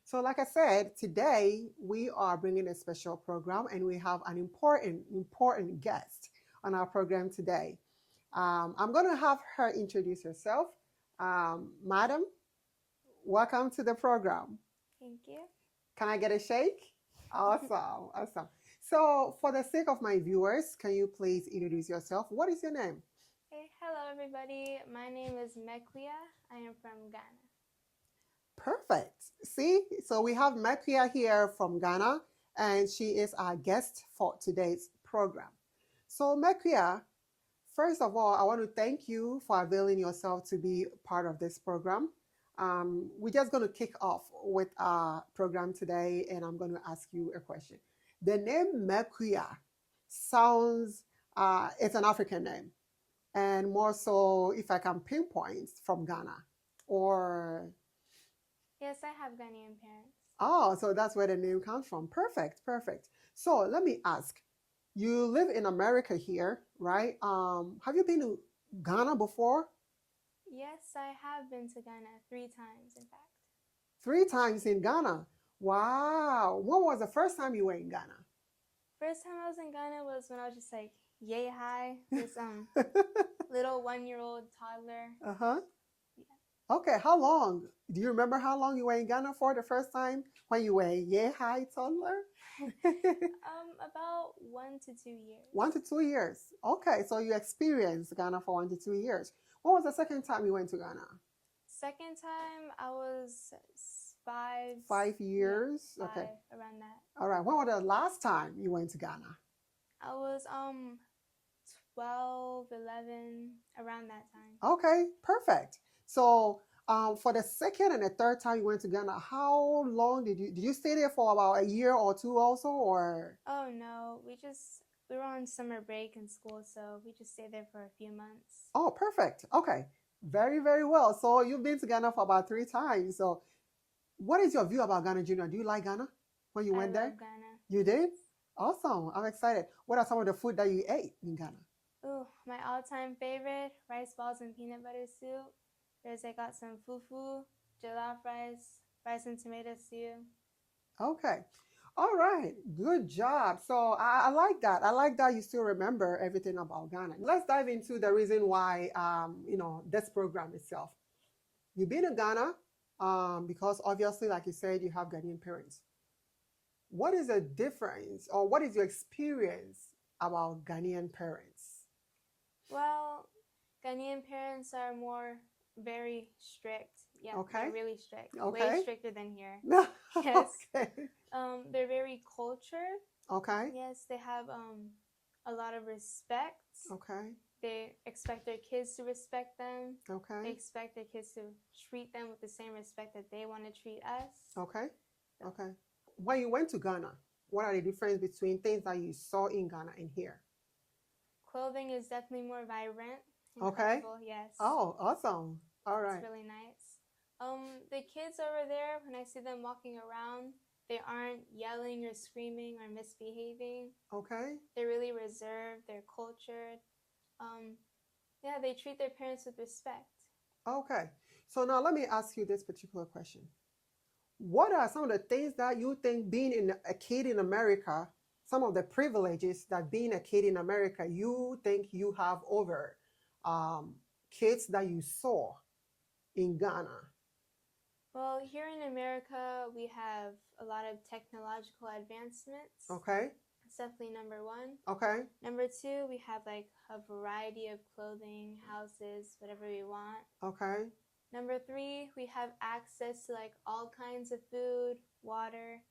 So, like I said, today we are bringing a special program and we have an important guest on our program today. I'm going to have her introduce herself. Madam, welcome to the program. Thank you. Can I get a shake? Awesome, awesome. So, for the sake of my viewers, can you please introduce yourself? What is your name? Hey, hello everybody. My name is Mekwia. I am from Ghana. Perfect. See, so we have Makia here from Ghana, and she is our guest for today's program. So, Makia, first of all, I want to thank you for availing yourself to be part of this program. We're just going to kick off with our program today, and I'm going to ask you a question. The name Makia sounds, it's an African name, and more so, if I can pinpoint, from Ghana or Yes, I have Ghanaian parents. oh, so that's where the name comes from. Perfect, perfect. So let me ask, you live in America here, right? Have you been to Ghana before? Yes, I have been to Ghana 3 times, in fact. 3 times in Ghana. Wow. When was the first time you were in Ghana? First time I was in Ghana was when I was just like yay high, this little 1-year-old toddler. Uh-huh. Yeah. Okay, how long? Do you remember how long you were in Ghana for the first time when you were a year high toddler? About 1 to 2 years. 1 to 2 years. Okay, so you experienced Ghana for 1 to 2 years. When was the second time you went to Ghana? Second time I was five. 5 years. Yeah, Okay. around that. All right. When was the last time you went to Ghana? I was 12, 11, around that time. Okay, perfect. So for the second and the third time you went to Ghana, how long did you stay there for about a year or two also, or? Oh no, we were on summer break in school, so we just stayed there for a few months. Oh, perfect. Okay, very very well. So you've been to Ghana for about 3 times. So what is your view about Ghana, Junior? Do you like Ghana when you I went there? love Ghana. You did? Yes. Awesome. I'm excited. What are some of the food that you ate in Ghana? Ooh, my all-time favorite, rice balls and peanut butter soup. I got some fufu, jollof rice, rice and tomato stew. Okay. All right. Good job. So I like that. I like that you still remember everything about Ghana. Let's dive into the reason why, this program itself. You've been in Ghana because obviously, like you said, you have Ghanaian parents. What is the difference or what is your experience about Ghanaian parents? Well, Ghanaian parents are very strict. Yeah, Okay. they're really strict. Okay. Way stricter than here. Yes. Okay. They're very cultured. Okay. Yes, they have a lot of respect. Okay. They expect their kids to respect them. They Okay. expect their kids to treat them with the same respect that they want to treat us. Okay. Okay. When you went to Ghana, what are the difference between things that you saw in Ghana and here? Clothing is definitely more vibrant and Okay. colorful. Yes. Oh, awesome. All right. It's really nice. The kids over there, when I see them walking around, they aren't yelling or screaming or misbehaving. Okay. They're really reserved. They're cultured. Yeah, they treat their parents with respect. Okay. So now let me ask you this particular question. What are some of the things that you think being a kid in America, some of the privileges that being a kid in America, you think you have over kids that you saw in Ghana? Well, here in America, we have a lot of technological advancements. Okay. That's definitely number one. Okay. Number two, we have like a variety of clothing, houses, whatever we want. Okay. Number three, we have access to like all kinds of food, water,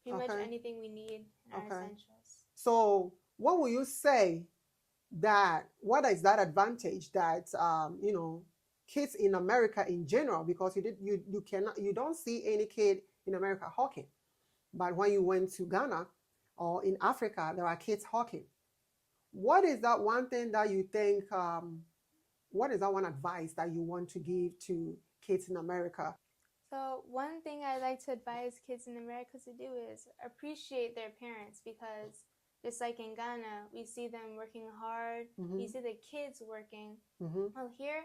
pretty much anything we need in our essentials. So what will you say what is that advantage that kids in America in general, because you don't see any kid in America hawking, but when you went to Ghana or in Africa there are kids hawking. What is that one thing that you think what is that one advice that you want to give to kids in America? So one thing I like to advise kids in America to do is appreciate their parents, because just like in Ghana, we see them working hard. Mm-hmm. We see the kids working. Mm-hmm. Well, here,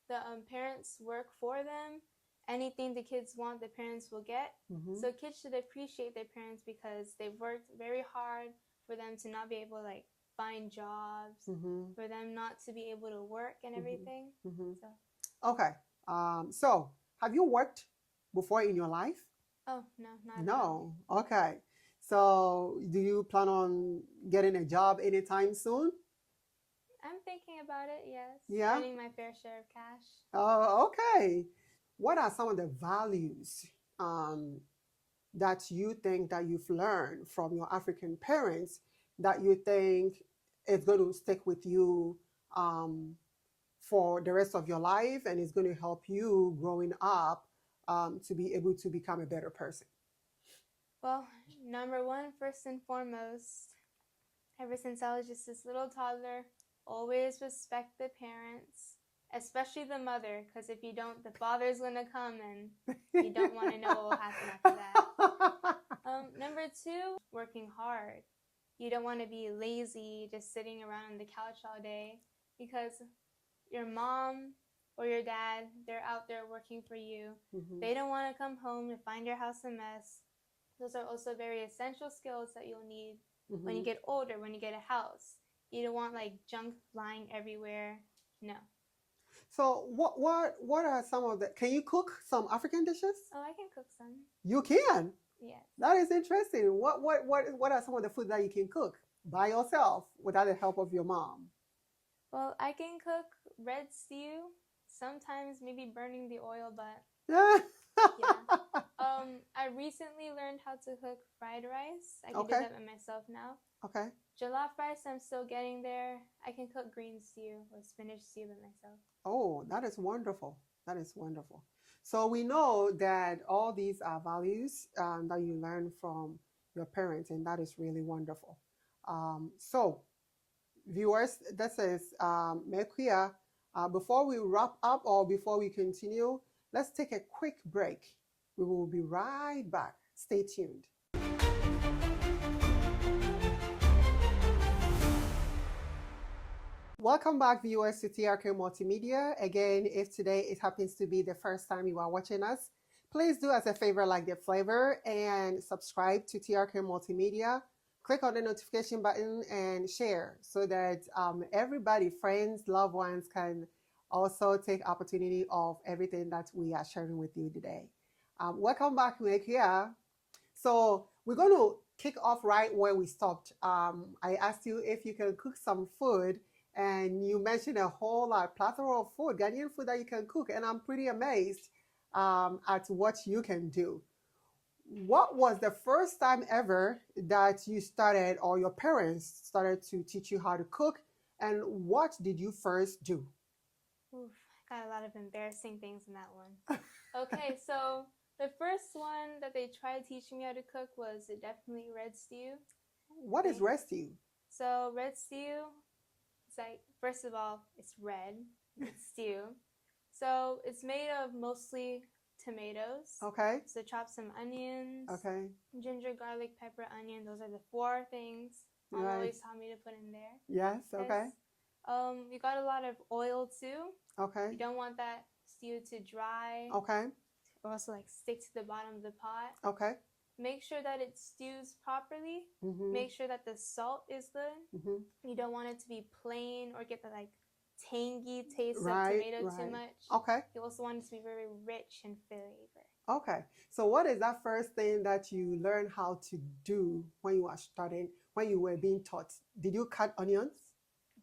the parents work for them. anything the kids want, the parents will get. Mm-hmm. So kids should appreciate their parents because they've worked very hard for them to not be able to like find jobs, Mm-hmm. for them not to be able to work and everything. Mm-hmm. So, Okay. So have you worked before in your life? oh no, not at all. No. Okay. So do you plan on getting a job anytime soon? I'm thinking about it, yes. Yeah. Earning my fair share of cash. Oh, okay. What are some of the values that you think that you've learned from your African parents that you think is going to stick with you for the rest of your life and is going to help you growing up to be able to become a better person? Well, number one, first and foremost, ever since I was just this little toddler, always respect the parents, especially the mother, because if you don't, the father's going to come and you don't want to know what will happen after that. Number two, working hard. You don't want to be lazy, just sitting around on the couch all day, because your mom or your dad, they're out there working for you. Mm-hmm. They don't want to come home and find your house a mess. Those are also very essential skills that you'll need Mm-hmm. when you get older, when you get a house. You don't want like junk flying everywhere. No. So what are some of the, can you cook some African dishes? Oh, I can cook some. You can. Yes. That is interesting. What are some of the food that you can cook by yourself without the help of your mom? Well, I can cook red stew. Sometimes maybe burning the oil, but Yeah. yeah. I recently learned how to cook fried rice. I can do that by myself now. Okay. Jollof rice, I'm still getting there. I can cook green stew or spinach stew by myself. Oh, that is wonderful. That is wonderful. So we know that all these are values that you learn from your parents, and that is really wonderful. So, viewers, this is Mekia. Before we wrap up or before we continue, let's take a quick break. We will be right back. Stay tuned. Welcome back, viewers, to TRK Multimedia. Again, if today it happens to be the first time you are watching us, please do us a favor, like the flavor and subscribe to TRK Multimedia. Click on the notification button and share so that everybody, friends, loved ones, can also take opportunity of everything that we are sharing with you today. Welcome back, Mekia. So we're going to kick off right where we stopped. I asked you if you can cook some food, and you mentioned a whole lot, plethora of food, Ghanaian food that you can cook, and I'm pretty amazed at what you can do. What was the first time ever that you started, or your parents started to teach you how to cook, and what did you first do? Oof, I got a lot of embarrassing things in that one. Okay, so the first one that they tried teaching me how to cook was definitely red stew. What is red stew? So red stew, it's like, first of all, it's red, it's stew. So it's made of mostly tomatoes. Okay. So chop some onions. Okay. Ginger, garlic, pepper, onion. Those are the 4 things Mom always taught me to put in there. Yes, okay. You got a lot of oil too. Okay. You don't want that stew to dry. Okay. Or also like stick to the bottom of the pot. Okay. Make sure that it stews properly. Mm-hmm. Make sure that the salt is good. Mm-hmm. You don't want it to be plain or get the like tangy taste of Right, tomato right. too much. Okay. You also want it to be very rich in flavor. Okay. So what is that first thing that you learned how to do when you were starting, when you were being taught? Did you cut onions?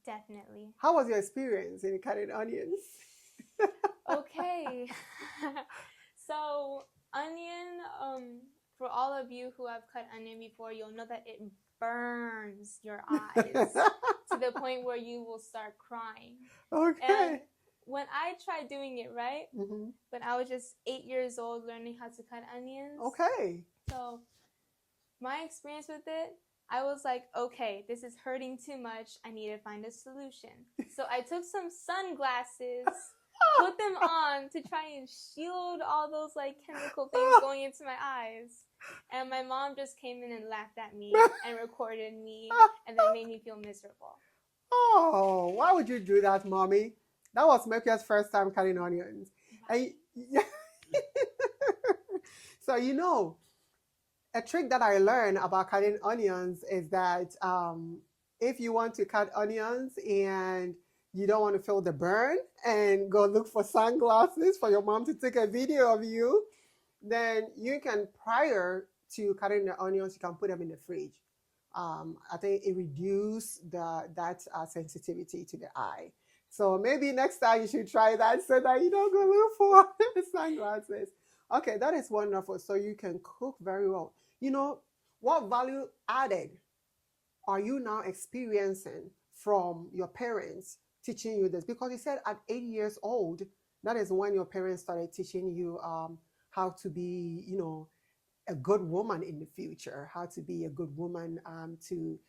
Definitely. How was your experience in cutting onions? Okay. So onion, for all of you who have cut onion before, you'll know that it burns your eyes to the point where you will start crying. Okay. And when I tried doing it right, Mm-hmm. when I was just 8 years old learning how to cut onions. Okay. So my experience with it, I was like, okay, this is hurting too much. I need to find a solution. So I took some sunglasses, put them on to try and shield all those like chemical things going into my eyes. And my mom just came in and laughed at me and recorded me and then made me feel miserable. Oh, why would you do that, Mommy? That was Mekia's first time cutting onions. Wow. And So, a trick that I learned about cutting onions is that if you want to cut onions and you don't want to feel the burn and go look for sunglasses for your mom to take a video of you, then you can, prior to cutting the onions, you can put them in the fridge. I think it reduces that sensitivity to the eye. So maybe next time you should try that so that you don't go look for sunglasses. Okay, that is wonderful. So you can cook very well. What value added are you now experiencing from your parents teaching you this? Because you said at 8 years old, that is when your parents started teaching you how to be, a good woman in the future, how to be a good woman to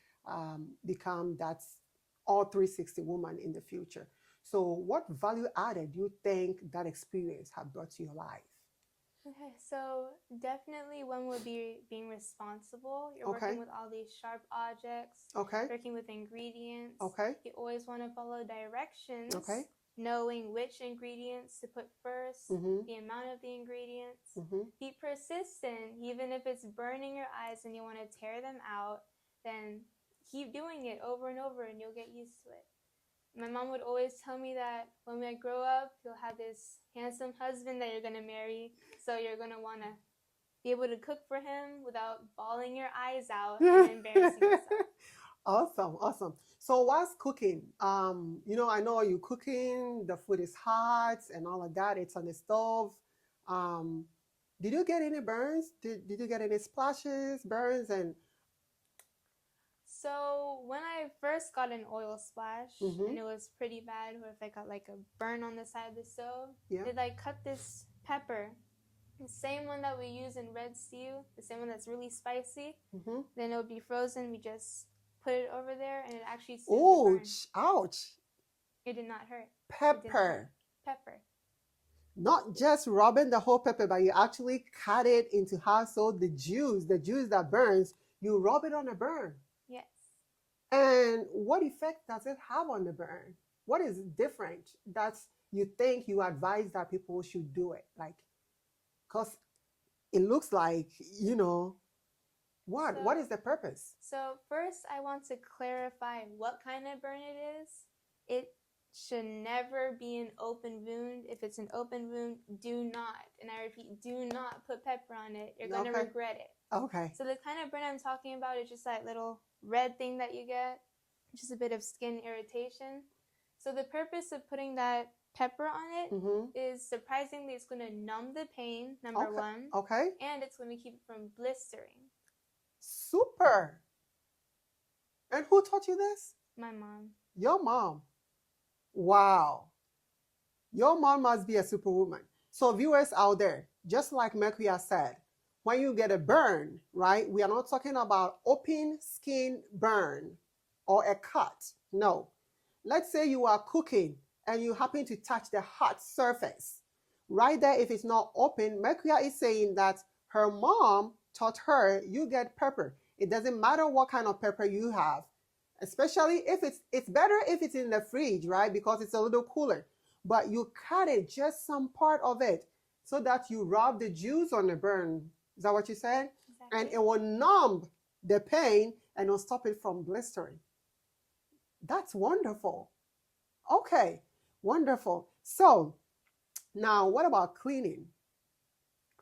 become that all 360 woman in the future. So what value added do you think that experience have brought to your life? Okay, so definitely one would be being responsible. You're Okay. working with all these sharp objects, Okay. working with ingredients. Okay. You always want to follow directions. Okay. Knowing which ingredients to put first, the amount of the ingredients. Be persistent, even if it's burning your eyes and you want to tear them out, then keep doing it over and over and you'll get used to it. My mom would always tell me that when I grow up, you'll have this handsome husband that you're going to marry, so you're going to want to be able to cook for him without bawling your eyes out and embarrassing yourself. Awesome. So whilst cooking, I know you cooking, the food is hot and all of that, it's on the stove. Did you get any burns? Did you get any splashes, burns? And so when I first got an oil splash and it was pretty bad, or if I got like a burn on the side of the stove, did I cut this pepper, the same one that we use in red stew, the same one that's really spicy, then it would be frozen. We just put it over there and it actually soothed the burn. Ouch. It did not hurt. Pepper. Pepper. Not just rubbing the whole pepper, but you actually cut it into half, so the juice that burns, you rub it on the burn. Yes. And what effect does it have on the burn? What is different that you think you advise that people should do it? Like, because it looks like, what is the purpose? So first I want to clarify what kind of burn it is. It should never be an open wound. If it's an open wound, do not, and I repeat, do not put pepper on it. You're going to regret it. Okay. So the kind of burn I'm talking about is just that little red thing that you get, just a bit of skin irritation. So the purpose of putting that pepper on it is, surprisingly, it's going to numb the pain, number one. Okay. And it's going to keep it from blistering. Super. And who taught you this? My mom. Your mom. Wow. Your mom must be a superwoman. So viewers out there, just like Mercury said, when you get a burn, right, we are not talking about open skin burn or a cut. No. Let's say you are cooking and you happen to touch the hot surface. Right there, if it's not open, Mercury is saying that her mom taught her, you get pepper. It doesn't matter what kind of pepper you have, especially if it's better if it's in the fridge, right? Because it's a little cooler. But you cut it, just some part of it, so that you rub the juice on the burn. Is that what you said? Exactly. And it will numb the pain and will stop it from blistering. That's wonderful. Okay, wonderful. So now what about cleaning?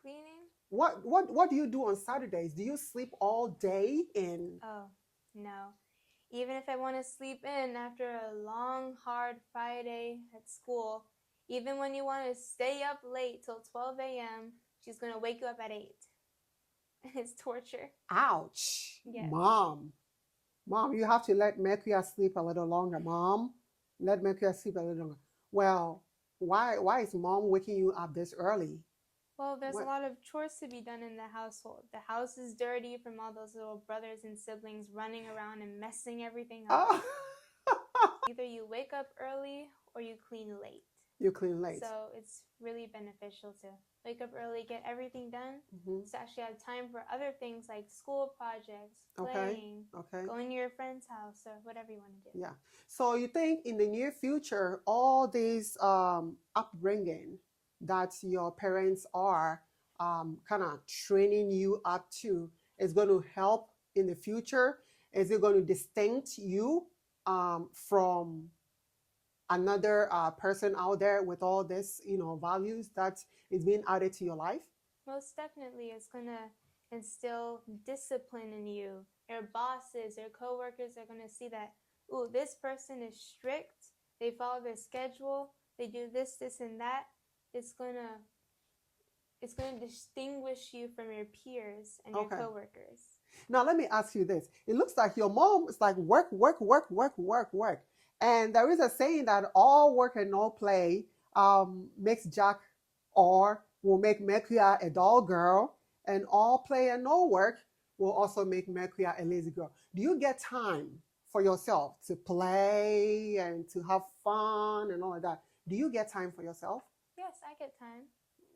Cleaning? What do you do on Saturdays? Do you sleep all day in? Oh, no. Even if I want to sleep in after a long, hard Friday at school, even when you want to stay up late till 12 a.m., she's going to wake you up at 8. It's torture. Ouch. Yes. Mom, you have to let Mercury sleep a little longer. Mom, let Mercury sleep a little longer. Well, why is mom waking you up this early? Well, there's a lot of chores to be done in the household. The house is dirty from all those little brothers and siblings running around and messing everything up. Oh. Either you wake up early or you clean late. You clean late. So it's really beneficial to wake up early, get everything done, to actually have time for other things like school projects, playing, going to your friend's house, or whatever you want to do. Yeah. So you think in the near future, all these upbringing that your parents are kind of training you up to is going to help in the future? Is it going to distinct you from another person out there with all this, values that is being added to your life? Most definitely, it's going to instill discipline in you. Your bosses, your coworkers are going to see that, ooh, this person is strict. They follow their schedule. They do this, this, and that. It's going to distinguish you from your peers and your coworkers. Now, let me ask you this. It looks like your mom is like work, work, work, work, work, work. And there is a saying that all work and no play makes Jack, or will make Mercury a dull girl, and all play and no work will also make Mercury a lazy girl. Do you get time for yourself to play and to have fun and all of that? Do you get time for yourself? Yes, I get time.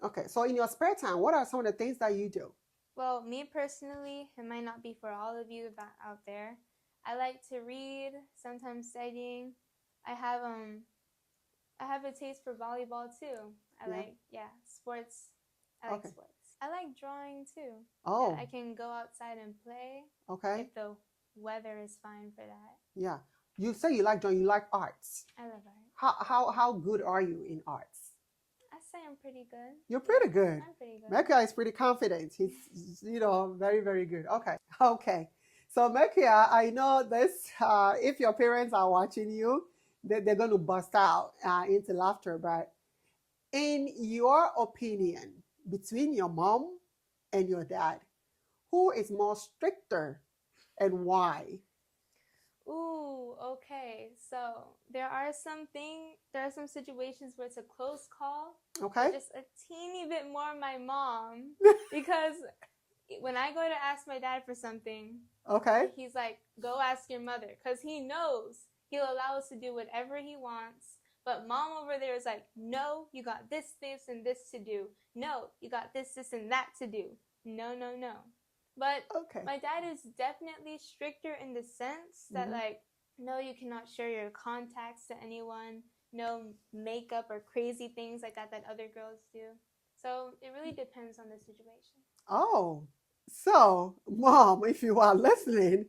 Okay, so in your spare time, what are some of the things that you do? Well, me personally, it might not be for all of you out there. I like to read, sometimes studying. I have a taste for volleyball too. I like sports. I like sports. I like drawing too. Oh. I can go outside and play. Okay. If the weather is fine for that. Yeah. You say you like drawing, you like arts. I love art. How good are you in arts? I say I'm pretty good. You're pretty good. I'm pretty good. Mercury is pretty confident. He's, very, very good. Okay. So Mercury, I know this, if your parents are watching you, they're going to bust out into laughter. But in your opinion, between your mom and your dad, who is more stricter and why? Ooh, okay. So there are some situations where it's a close call. Okay. Just a teeny bit more my mom, because when I go to ask my dad for something, okay, he's like, go ask your mother, because he knows he'll allow us to do whatever he wants. But mom over there is like, no, you got this, this, and this to do. No, you got this, this, and that to do. No, no, no. But my dad is definitely stricter in the sense that, like, no, you cannot share your contacts to anyone. No makeup or crazy things like that other girls do. So it really depends on the situation. Oh, so mom, if you are listening,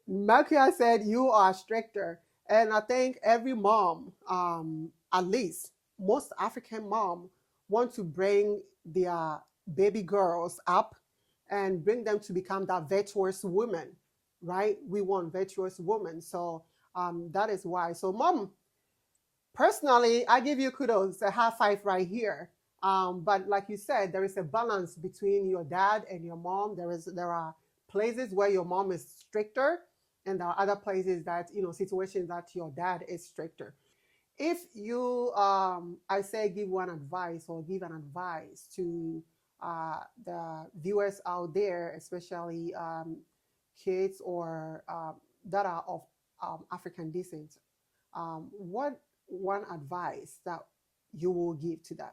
Mercury said you are stricter. And I think every mom, at least most African mom, want to bring their baby girls up and bring them to become that virtuous woman, right? We want virtuous women. So that is why. So mom, personally, I give you kudos, a high five right here. But like you said, there is a balance between your dad and your mom. There are places where your mom is stricter, and there are other places that, situations that your dad is stricter. If you, I say, give one advice or give an advice to the viewers out there, especially kids or that are of African descent, what one advice that you will give to them?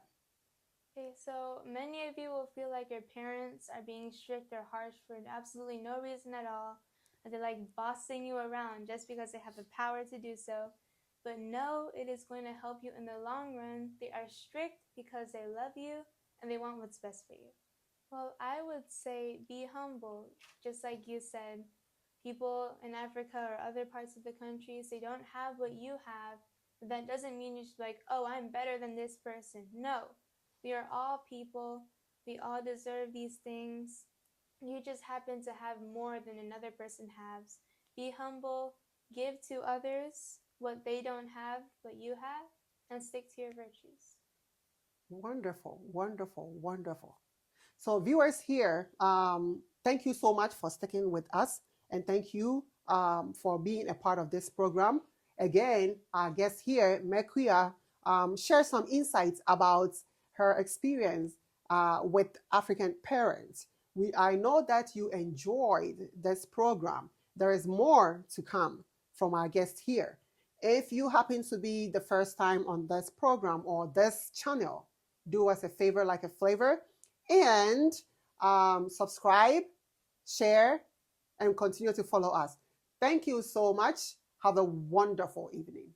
Okay, so many of you will feel like your parents are being strict or harsh for absolutely no reason at all. And they're like bossing you around just because they have the power to do so. But no, it is going to help you in the long run. They are strict because they love you and they want what's best for you. Well, I would say be humble. Just like you said, people in Africa or other parts of the countries, they don't have what you have. But that doesn't mean you should be like, oh, I'm better than this person. No, we are all people. We all deserve these things. You just happen to have more than another person has. Be humble, give to others what they don't have, what you have, and stick to your virtues. Wonderful, wonderful, wonderful. So viewers here, thank you so much for sticking with us, and thank you for being a part of this program. Again, our guest here, Mercury, shares some insights about her experience with African parents. I know that you enjoyed this program. There is more to come from our guest here. If you happen to be the first time on this program or this channel, do us a favor like a flavor and subscribe, share, and continue to follow us. Thank you so much. Have a wonderful evening.